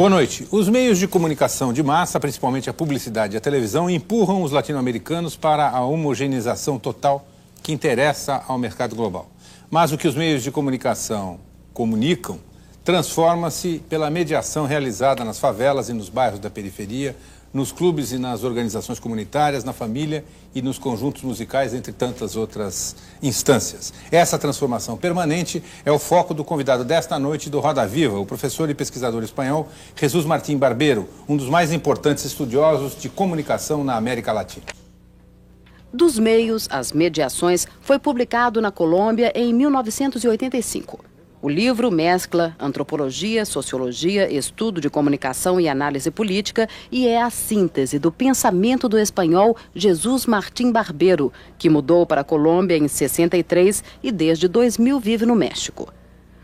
Boa noite. Os meios de comunicação de massa, principalmente a publicidade e a televisão, empurram os latino-americanos para a homogeneização total que interessa ao mercado global. Mas o que os meios de comunicação comunicam transforma-se pela mediação realizada nas favelas e nos bairros da periferia, nos clubes e nas organizações comunitárias, na família e nos conjuntos musicais, entre tantas outras instâncias. Essa transformação permanente é o foco do convidado desta noite do Roda Viva, o professor e pesquisador espanhol Jesús Martín Barbero, um dos mais importantes estudiosos de comunicação na América Latina. Dos meios às mediações foi publicado na Colômbia em 1985. O livro mescla antropologia, sociologia, estudo de comunicação e análise política e é a síntese do pensamento do espanhol Jesús Martín Barbero, que mudou para a Colômbia em 63 e desde 2000 vive no México.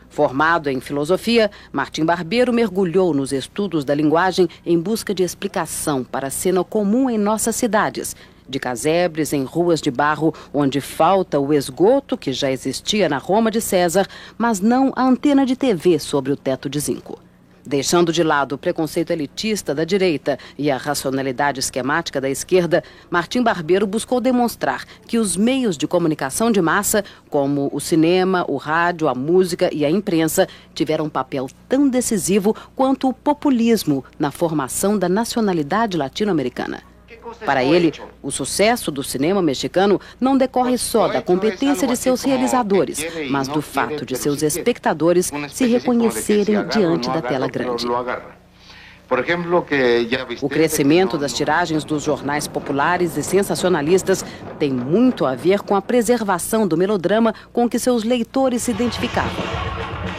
Formado em filosofia, Martín Barbero mergulhou nos estudos da linguagem em busca de explicação para a cena comum em nossas cidades, de casebres em ruas de barro onde falta o esgoto que já existia na Roma de César, mas não a antena de TV sobre o teto de zinco. Deixando de lado o preconceito elitista da direita e a racionalidade esquemática da esquerda, Martín Barbero buscou demonstrar que os meios de comunicação de massa, como o cinema, o rádio, a música e a imprensa, tiveram um papel tão decisivo quanto o populismo na formação da nacionalidade latino-americana. Para ele, o sucesso do cinema mexicano não decorre só da competência de seus realizadores, mas do fato de seus espectadores se reconhecerem diante da tela grande. O crescimento das tiragens dos jornais populares e sensacionalistas tem muito a ver com a preservação do melodrama com que seus leitores se identificavam.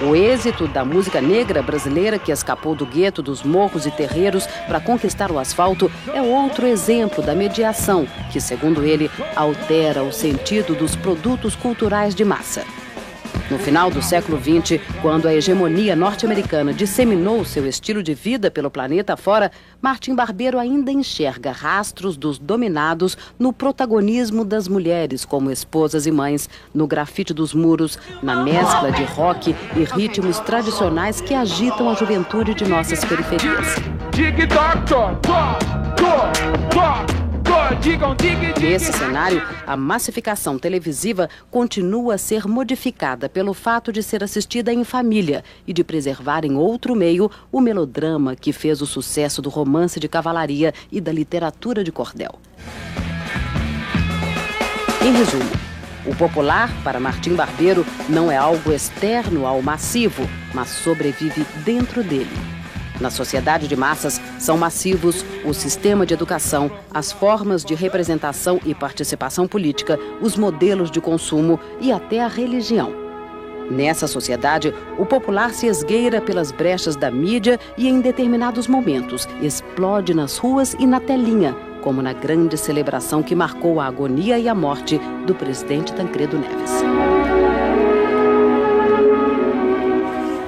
O êxito da música negra brasileira que escapou do gueto dos morros e terreiros para conquistar o asfalto é outro exemplo da mediação que, segundo ele, altera o sentido dos produtos culturais de massa. No final do século XX, quando a hegemonia norte-americana disseminou seu estilo de vida pelo planeta fora, Martín Barbero ainda enxerga rastros dos dominados no protagonismo das mulheres como esposas e mães, no grafite dos muros, na mescla de rock e ritmos tradicionais que agitam a juventude de nossas periferias. Nesse cenário, a massificação televisiva continua a ser modificada pelo fato de ser assistida em família e de preservar em outro meio o melodrama que fez o sucesso do romance de cavalaria e da literatura de cordel. Em resumo, o popular, para Martín Barbero, não é algo externo ao massivo, mas sobrevive dentro dele. Na sociedade de massas, são massivos o sistema de educação, as formas de representação e participação política, os modelos de consumo e até a religião. Nessa sociedade, o popular se esgueira pelas brechas da mídia e, em determinados momentos, explode nas ruas e na telinha, como na grande celebração que marcou a agonia e a morte do presidente Tancredo Neves.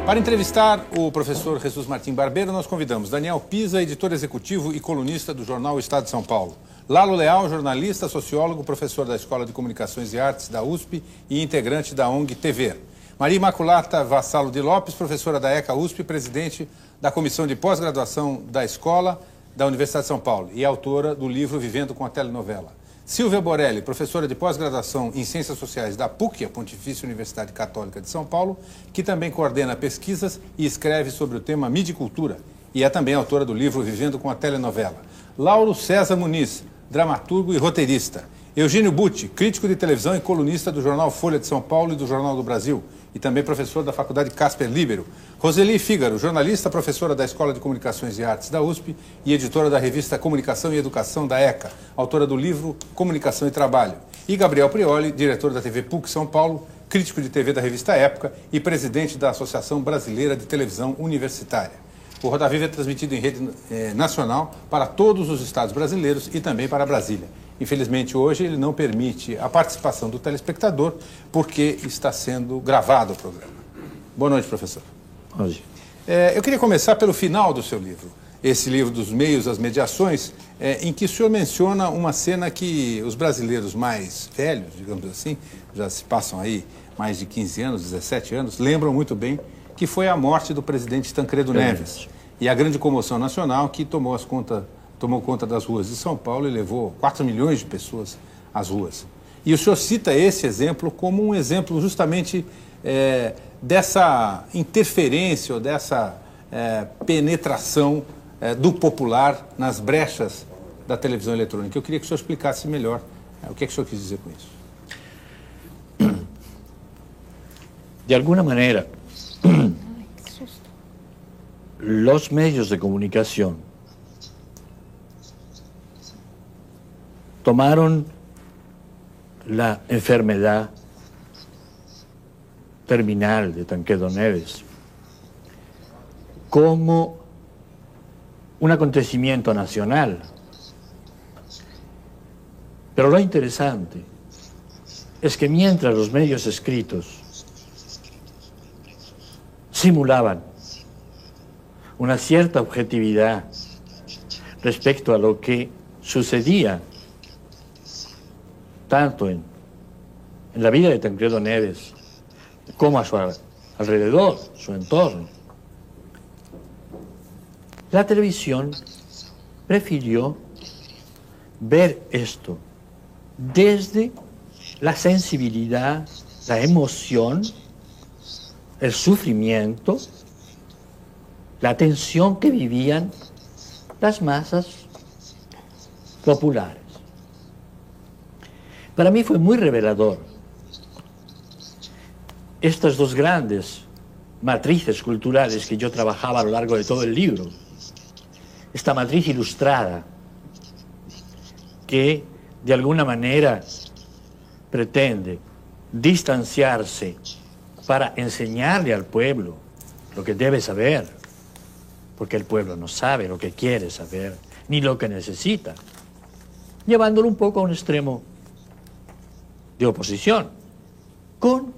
Para entrevistar o professor Jesús Martín Barbero, nós convidamos Daniel Pisa, editor executivo e colunista do jornal Estado de São Paulo. Lalo Leal, jornalista, sociólogo, professor da Escola de Comunicações e Artes da USP e integrante da ONG TV. Maria Imaculata Vassalo de Lopes, professora da ECA USP, presidente da Comissão de Pós-Graduação da Escola da Universidade de São Paulo e autora do livro Vivendo com a Telenovela. Silvia Borelli, professora de pós-graduação em Ciências Sociais da PUC, a Pontifícia Universidade Católica de São Paulo, que também coordena pesquisas e escreve sobre o tema mídia e cultura, e é também autora do livro Vivendo com a Telenovela. Lauro César Muniz, dramaturgo e roteirista. Eugênio Butti, crítico de televisão e colunista do jornal Folha de São Paulo e do Jornal do Brasil, e também professor da Faculdade Casper Libero. Roseli Fígaro, jornalista, professora da Escola de Comunicações e Artes da USP e editora da revista Comunicação e Educação da ECA, autora do livro Comunicação e Trabalho. E Gabriel Prioli, diretor da TV PUC São Paulo, crítico de TV da revista Época e presidente da Associação Brasileira de Televisão Universitária. O Roda Viva é transmitido em rede nacional para todos os estados brasileiros e também para Brasília. Infelizmente, hoje ele não permite a participação do telespectador porque está sendo gravado o programa. Boa noite, professor. Hoje. Eu queria começar pelo final do seu livro, esse livro dos meios, as mediações, em que o senhor menciona uma cena que os brasileiros mais velhos, digamos assim, já se passam aí mais de 15 anos, 17 anos, lembram muito bem, que foi a morte do presidente Tancredo Neves. e a grande comoção nacional que tomou conta das ruas de São Paulo e levou 4 milhões de pessoas às ruas. E o senhor cita esse exemplo como um exemplo justamente dessa interferência ou dessa penetração do popular nas brechas da televisão eletrônica. Eu queria que o senhor explicasse melhor o que é que o senhor quis dizer com isso. De alguna manera, los medios de comunicación tomaron la enfermedad terminal de Tancredo Neves como un acontecimiento nacional. Pero lo interesante es que mientras los medios escritos simulaban una cierta objetividad respecto a lo que sucedía tanto en la vida de Tancredo Neves como a su alrededor, su entorno, la televisión prefirió ver esto desde la sensibilidad, la emoción, el sufrimiento, la tensión que vivían las masas populares. Para mí fue muy revelador estas dos grandes matrices culturales que yo trabajaba a lo largo de todo el libro. Esta matriz ilustrada que de alguna manera pretende distanciarse para enseñarle al pueblo lo que debe saber, porque el pueblo no sabe lo que quiere saber, ni lo que necesita, llevándolo un poco a un extremo de oposición, con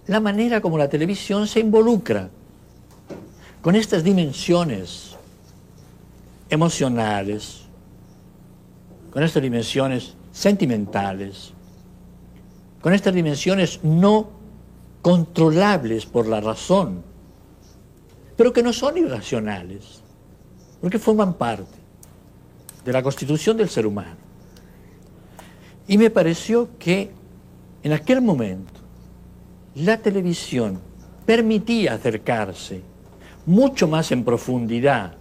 la manera como la televisión se involucra con estas dimensiones emocionales, con estas dimensiones sentimentales, con estas dimensiones no controlables por la razón, pero que no son irracionales, porque forman parte de la constitución del ser humano. Y me pareció que en aquel momento la televisión permitía acercarse mucho más en profundidad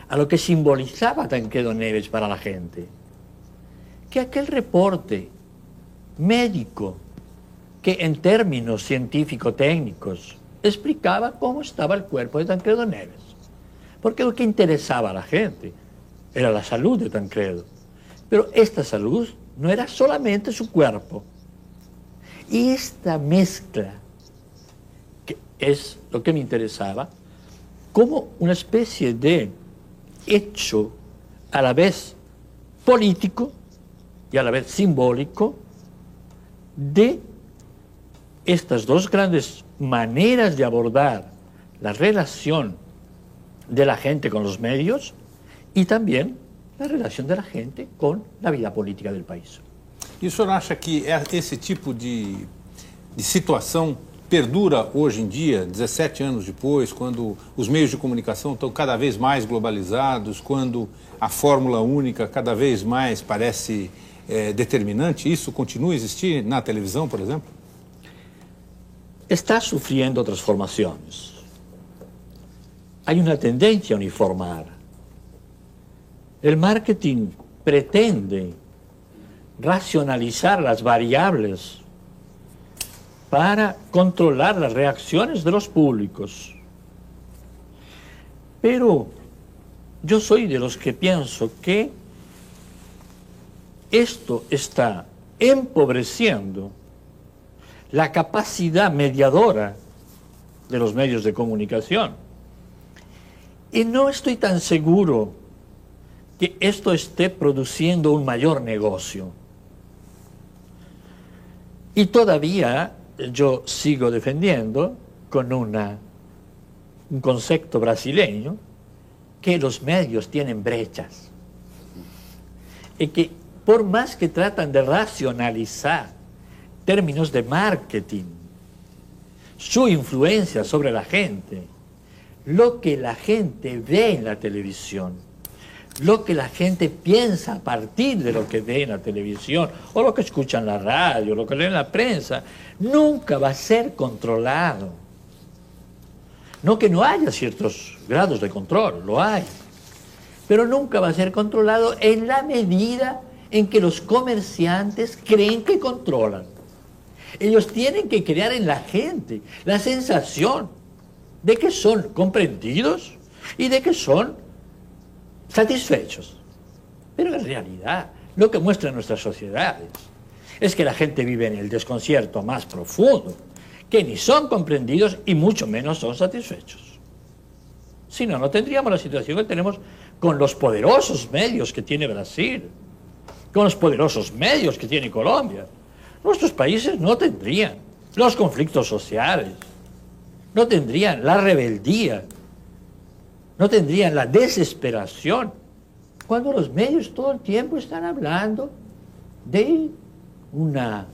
a lo que simbolizaba Tancredo Neves para la gente, que aquel reporte médico que en términos científico-técnicos explicaba cómo estaba el cuerpo de Tancredo Neves. Porque lo que interesaba a la gente era la salud de Tancredo. Pero esta salud no era solamente su cuerpo. Y esta mezcla, que es lo que me interesaba, como una especie de hecho a la vez político y a la vez simbólico de estas dos grandes maneras de abordar la relación de la gente con los medios y también la relación de la gente con la vida política del país. E o senhor acha que esse tipo de situação perdura hoje em dia, 17 anos depois, quando os meios de comunicação estão cada vez mais globalizados, quando a fórmula única cada vez mais parece determinante? Isso continua a existir na televisão, por exemplo? Está sufriendo transformaciones. Hay una tendencia a uniformar. El marketing pretende racionalizar las variables para controlar las reacciones de los públicos. Pero yo soy de los que pienso que esto está empobreciendo la capacidad mediadora de los medios de comunicación. Y no estoy tan seguro que esto esté produciendo un mayor negocio. Y todavía yo sigo defendiendo con un concepto brasileño que los medios tienen brechas. Y que por más que tratan de racionalizar términos de marketing, su influencia sobre la gente, lo que la gente ve en la televisión, lo que la gente piensa a partir de lo que ve en la televisión, o lo que escucha en la radio, lo que lee en la prensa, nunca va a ser controlado. No que no haya ciertos grados de control, lo hay, pero nunca va a ser controlado en la medida en que los comerciantes creen que controlan. Ellos tienen que crear en la gente la sensación de que son comprendidos y de que son satisfechos. Pero en realidad, lo que muestran nuestras sociedades es que la gente vive en el desconcierto más profundo, que ni son comprendidos y mucho menos son satisfechos. Si no, no tendríamos la situación que tenemos con los poderosos medios que tiene Brasil, con los poderosos medios que tiene Colombia. Nuestros países no tendrían los conflictos sociales, no tendrían la rebeldía, no tendrían la desesperación, cuando los medios todo el tiempo están hablando de una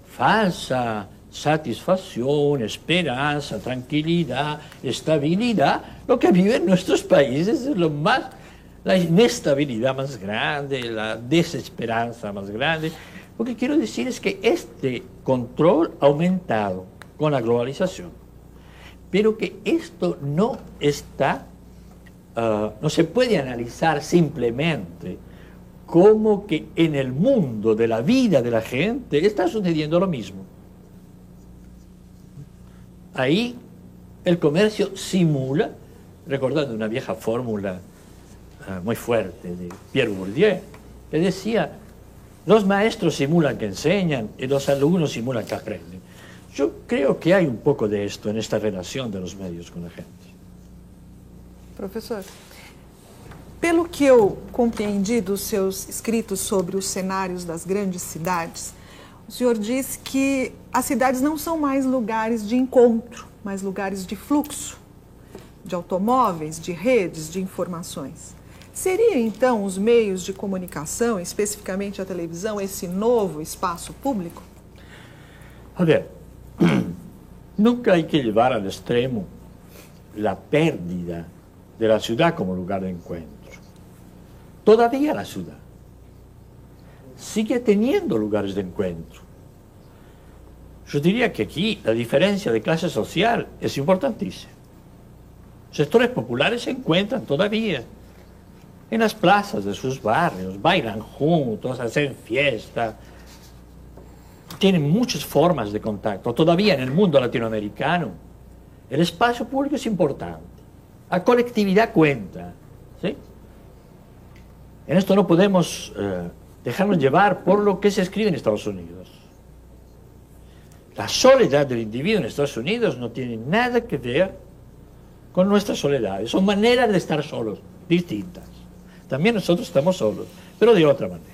falsa satisfacción, esperanza, tranquilidad, estabilidad. Lo que viven nuestros países es la inestabilidad más grande, la desesperanza más grande. Lo que quiero decir es que este control ha aumentado con la globalización, pero que esto no está, no se puede analizar simplemente como que en el mundo de la vida de la gente está sucediendo lo mismo. Ahí el comercio simula, recordando una vieja fórmula muy fuerte de Pierre Bourdieu, que decía: los maestros simulan que enseñan y los alumnos simulan que aprenden. Yo creo que hay un poco de esto en esta relación de los medios com a gente. Professor, pelo que eu compreendi dos seus escritos sobre os cenários das grandes cidades, o senhor diz que as cidades não são mais lugares de encontro, mas lugares de fluxo, de automóveis, de redes, de informações. Seria, então, os meios de comunicação, especificamente a televisão, esse novo espaço público? A ver, nunca hay que llevar al extremo la pérdida de la ciudad como lugar de encuentro. Todavía la ciudad sigue teniendo lugares de encuentro. Yo diría que aquí la diferencia de clase social es importantísima. Sectores populares se encuentran todavía en las plazas de sus barrios, bailan juntos, hacen fiesta, tienen muchas formas de contacto. Todavía en el mundo latinoamericano el espacio público es importante, la colectividad cuenta, ¿sí? En esto no podemos dejarnos llevar por lo que se escribe en Estados Unidos. La soledad del individuo en Estados Unidos no tiene nada que ver con nuestras soledades, son maneras de estar solos, distintas. También nosotros estamos solos, pero de otra manera.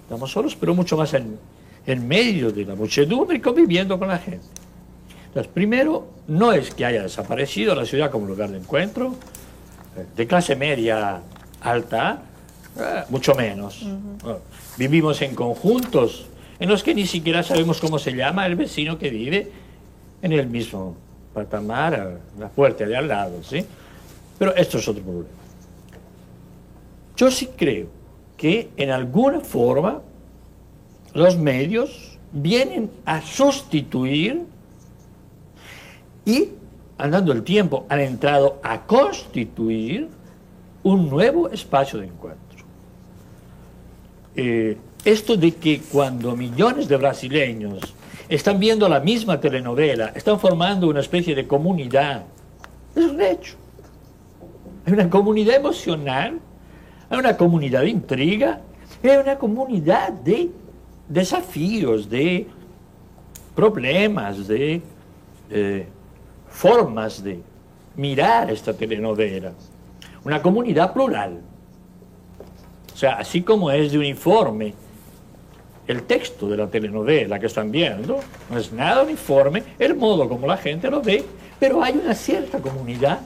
Estamos solos, pero mucho más en medio de la muchedumbre y conviviendo con la gente. Entonces, primero, no es que haya desaparecido la ciudad como lugar de encuentro, de clase media alta, mucho menos. Vivimos en conjuntos en los que ni siquiera sabemos cómo se llama el vecino que vive en el mismo patamar, a la puerta de al lado, ¿sí? Pero esto es otro problema. Yo sí creo que en alguna forma los medios vienen a sustituir y, andando el tiempo, han entrado a constituir un nuevo espacio de encuentro. Esto de que cuando millones de brasileños están viendo la misma telenovela, están formando una especie de comunidad, es un hecho. Hay una comunidad emocional, hay una comunidad de intriga, hay una comunidad de desafíos, de problemas, de formas de mirar esta telenovela. Una comunidad plural. O sea, así como es de uniforme el texto de la telenovela que están viendo, no es nada uniforme el modo como la gente lo ve, pero hay una cierta comunidad,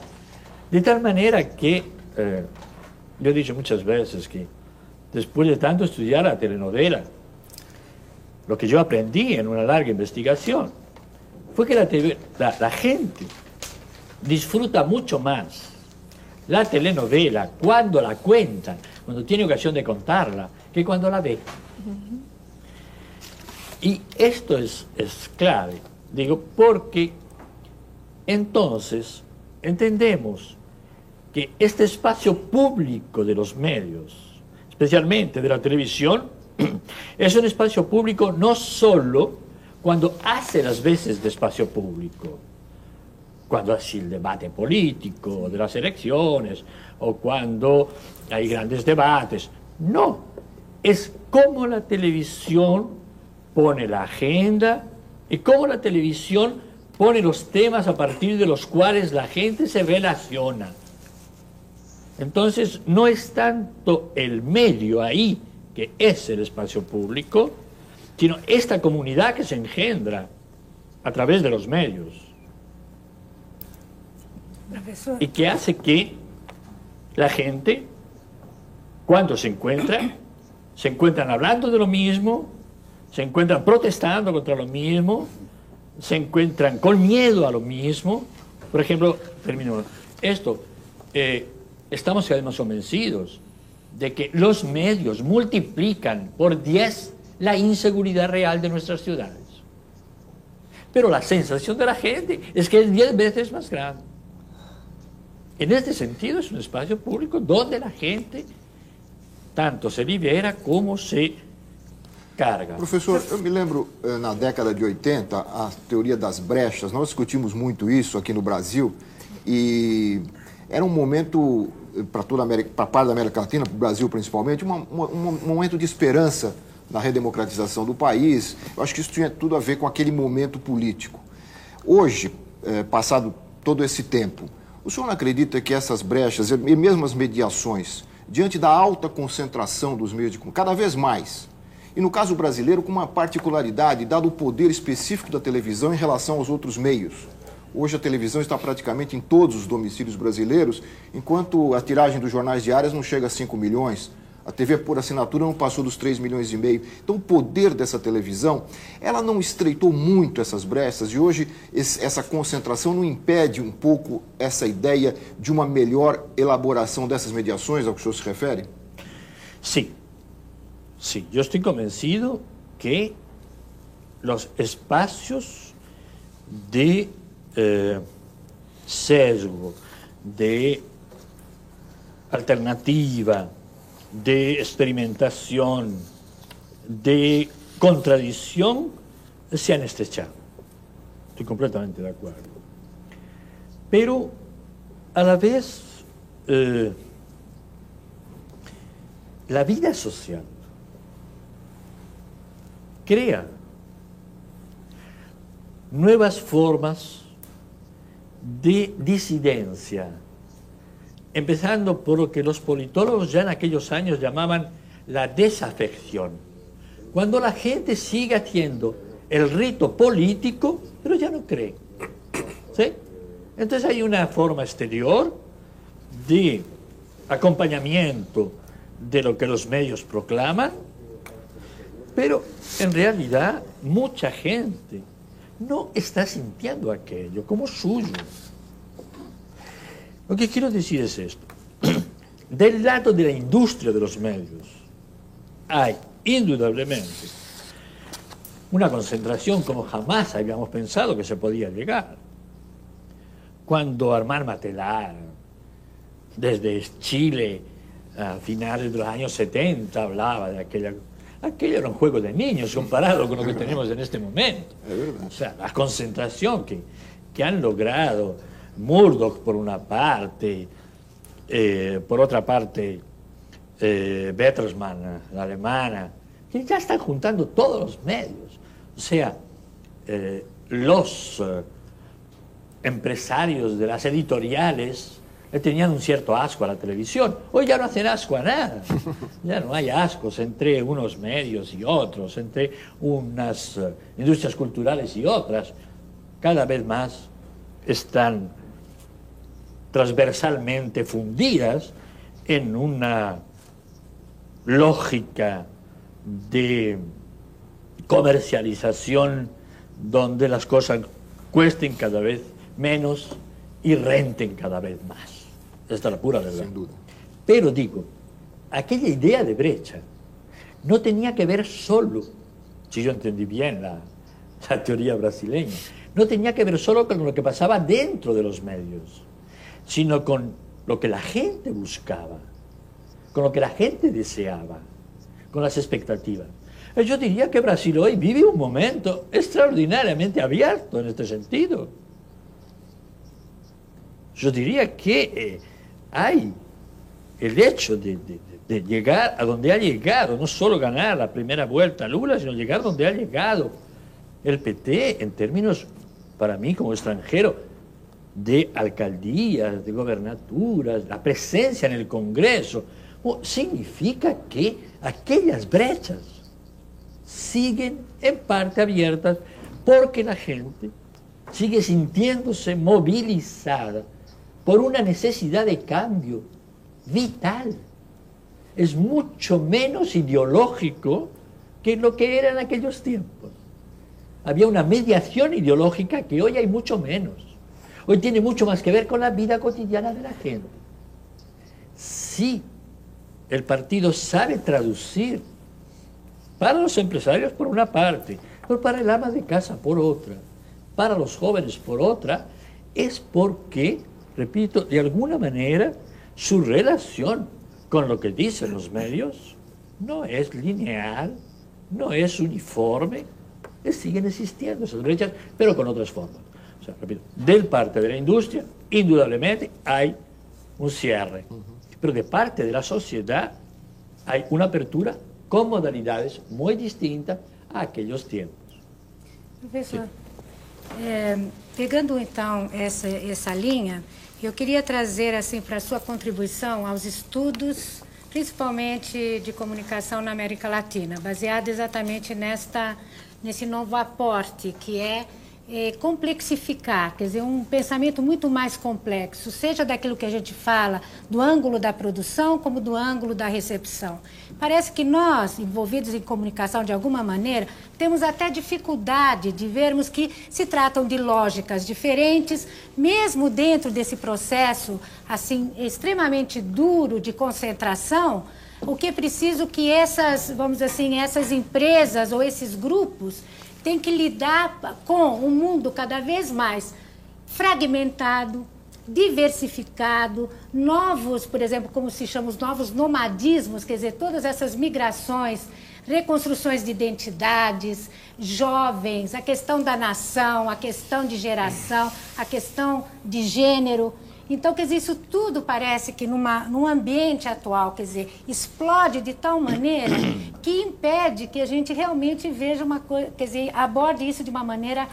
de tal manera que, yo he dicho muchas veces que después de tanto estudiar la telenovela, lo que yo aprendí en una larga investigación fue que la gente disfruta mucho más la telenovela cuando la cuentan, cuando tiene ocasión de contarla, que cuando la ve. Y esto es clave, digo, porque entonces entendemos que este espacio público de los medios, especialmente de la televisión, es un espacio público no solo cuando hace las veces de espacio público, cuando hace el debate político de las elecciones o cuando hay grandes debates. No, es como la televisión pone la agenda y cómo la televisión pone los temas a partir de los cuales la gente se relaciona. Entonces, no es tanto el medio ahí, que es el espacio público, sino esta comunidad que se engendra a través de los medios. Profesor. Y que hace que la gente, cuando se encuentran hablando de lo mismo, se encuentran protestando contra lo mismo, se encuentran con miedo a lo mismo. Por ejemplo, termino esto, estamos cada vez más convencidos de que los medios multiplican por 10 la inseguridad real de nuestras ciudades. Pero la sensación de la gente es que es 10 veces más grande. En este sentido es un espacio público donde la gente tanto se libera como se carga. Professor, eu me lembro, na década de 80, a teoria das brechas, nós discutimos muito isso aqui no Brasil, e era um momento, para toda a América, para parte da América Latina, para o Brasil principalmente, um momento de esperança na redemocratização do país. Eu acho que isso tinha tudo a ver com aquele momento político. Hoje, passado todo esse tempo, o senhor não acredita que essas brechas, e mesmo as mediações, diante da alta concentração dos meios de comunicação, cada vez mais, e no caso brasileiro com uma particularidade, dado o poder específico da televisão em relação aos outros meios. Hoje a televisão está praticamente em todos os domicílios brasileiros, enquanto a tiragem dos jornais diários não chega a 5 milhões. A TV por assinatura não passou dos 3,5 milhões. Então o poder dessa televisão, ela não estreitou muito essas brechas e hoje essa concentração não impede um pouco essa ideia de uma melhor elaboração dessas mediações ao que o senhor se refere? Sí, sí, yo estoy convencido que los espacios de sesgo, de alternativa, de experimentación, de contradicción, se han estrechado. Estoy completamente de acuerdo. Pero, a la vez, la vida social crea nuevas formas de disidencia, empezando por lo que los politólogos ya en aquellos años llamaban la desafección, cuando la gente sigue haciendo el rito político, pero ya no cree. ¿Sí? Entonces hay una forma exterior de acompañamiento de lo que los medios proclaman, pero en realidad mucha gente no está sintiendo aquello como suyo. Lo que quiero decir es esto. Del lado de la industria de los medios hay indudablemente una concentración como jamás habíamos pensado que se podía llegar. Cuando Armand Matelar, desde Chile, a finales de los años 70, hablaba de aquello era un juego de niños comparado con lo que tenemos en este momento. O sea, la concentración que han logrado Murdoch por una parte, por otra parte Bertelsmann, la alemana, que ya están juntando todos los medios. O sea, los empresarios de las editoriales le tenían un cierto asco a la televisión. Hoy ya no hacen asco a nada. Ya no hay ascos entre unos medios y otros, entre unas industrias culturales y otras. Cada vez más están transversalmente fundidas en una lógica de comercialización donde las cosas cuesten cada vez menos y renten cada vez más. Esta es la pura verdad. Sin duda. Pero digo, aquella idea de brecha no tenía que ver solo, si yo entendí bien la teoría brasileña, no tenía que ver solo con lo que pasaba dentro de los medios, sino con lo que la gente buscaba, con lo que la gente deseaba, con las expectativas. Yo diría que Brasil hoy vive un momento extraordinariamente abierto en este sentido. Yo diría que hay el hecho de llegar a donde ha llegado, no solo ganar la primera vuelta a Lula, sino llegar donde ha llegado el PT en términos, para mí como extranjero, de alcaldías, de gobernaturas, la presencia en el Congreso, significa que aquellas brechas siguen en parte abiertas porque la gente sigue sintiéndose movilizada por una necesidad de cambio vital. Es mucho menos ideológico que lo que era en aquellos tiempos. Había una mediación ideológica que hoy hay mucho menos. Hoy tiene mucho más que ver con la vida cotidiana de la gente. Sí, el partido sabe traducir para los empresarios por una parte, pero para el ama de casa por otra, para los jóvenes por otra, es porque, repito, de alguna manera su relación con lo que dicen los medios no es lineal, no es uniforme, siguen existiendo esas brechas, pero con otras formas. O sea, repito, del parte de la industria, indudablemente hay un cierre, pero de parte de la sociedad hay una apertura com modalidades muito distintas àqueles tempos. Professor, pegando então essa linha, eu queria trazer assim para a sua contribuição aos estudos, principalmente de comunicação na América Latina, baseado exatamente nesse novo aporte que é complexificar, quer dizer, um pensamento muito mais complexo, seja daquilo que a gente fala do ângulo da produção como do ângulo da recepção. Parece que nós, envolvidos em comunicação de alguma maneira, temos até dificuldade de vermos que se tratam de lógicas diferentes, mesmo dentro desse processo assim extremamente duro de concentração. O que é preciso que essas, vamos dizer assim, essas empresas ou esses grupos tem que lidar com um mundo cada vez mais fragmentado, diversificado, novos, por exemplo, como se chama, os novos nomadismos, quer dizer, todas essas migrações, reconstruções de identidades, jovens, a questão da nação, a questão de geração, a questão de gênero. Então, quer dizer, isso tudo parece que num ambiente atual, quer dizer, explode de tal maneira que impede que a gente realmente veja uma coisa, quer dizer, aborde isso de uma maneira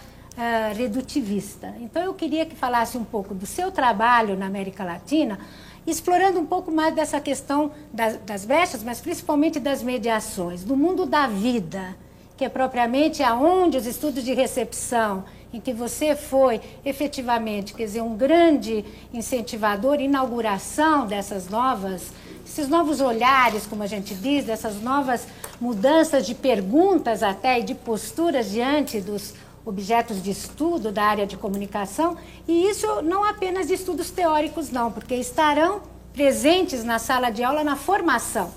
redutivista. Então, eu queria que falasse um pouco do seu trabalho na América Latina, explorando um pouco mais dessa questão das brechas, mas principalmente das mediações, do mundo da vida, que é propriamente aonde os estudos de recepção, em que você foi efetivamente, quer dizer, um grande incentivador, inauguração esses novos olhares, como a gente diz, dessas novas mudanças de perguntas até e de posturas diante dos objetos de estudo da área de comunicação, e isso não apenas de estudos teóricos não, porque estarão presentes na sala de aula na formação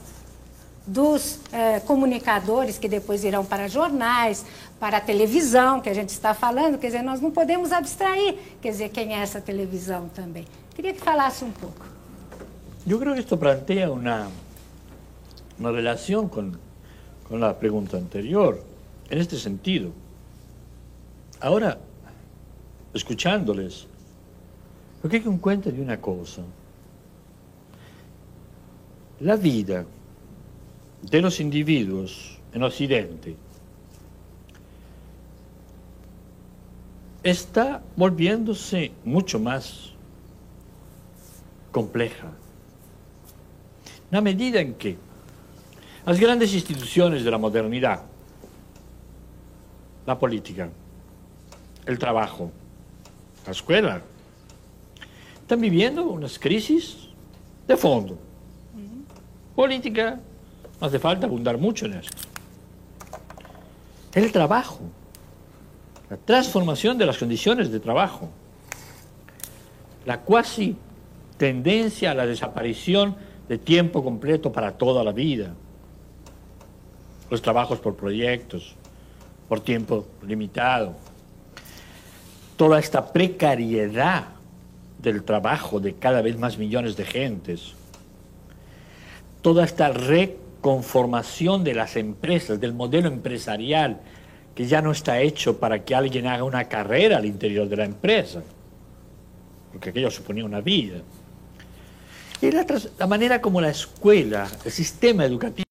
dos comunicadores que depois irão para jornais, para a televisão, que a gente está falando, quer dizer, nós não podemos abstrair, quer dizer, quem é essa televisão também. Queria que falasse um pouco. Eu creo que esto plantea una relación con la pregunta anterior, en este sentido. Ahora, escuchándoles, lo que hay que dar cuenta de una cosa. La vida de los individuos en Occidente está volviéndose mucho más compleja, en la medida en que las grandes instituciones de la modernidad, la política, el trabajo, la escuela, están viviendo unas crisis de fondo. Política, no hace falta abundar mucho en esto. El trabajo, la transformación de las condiciones de trabajo, la cuasi tendencia a la desaparición de tiempo completo para toda la vida, los trabajos por proyectos, por tiempo limitado, toda esta precariedad del trabajo de cada vez más millones de gentes, toda esta reconformación de las empresas, del modelo empresarial, que ya no está hecho para que alguien haga una carrera al interior de la empresa, porque aquello suponía una vida. Y la manera como la escuela, el sistema educativo,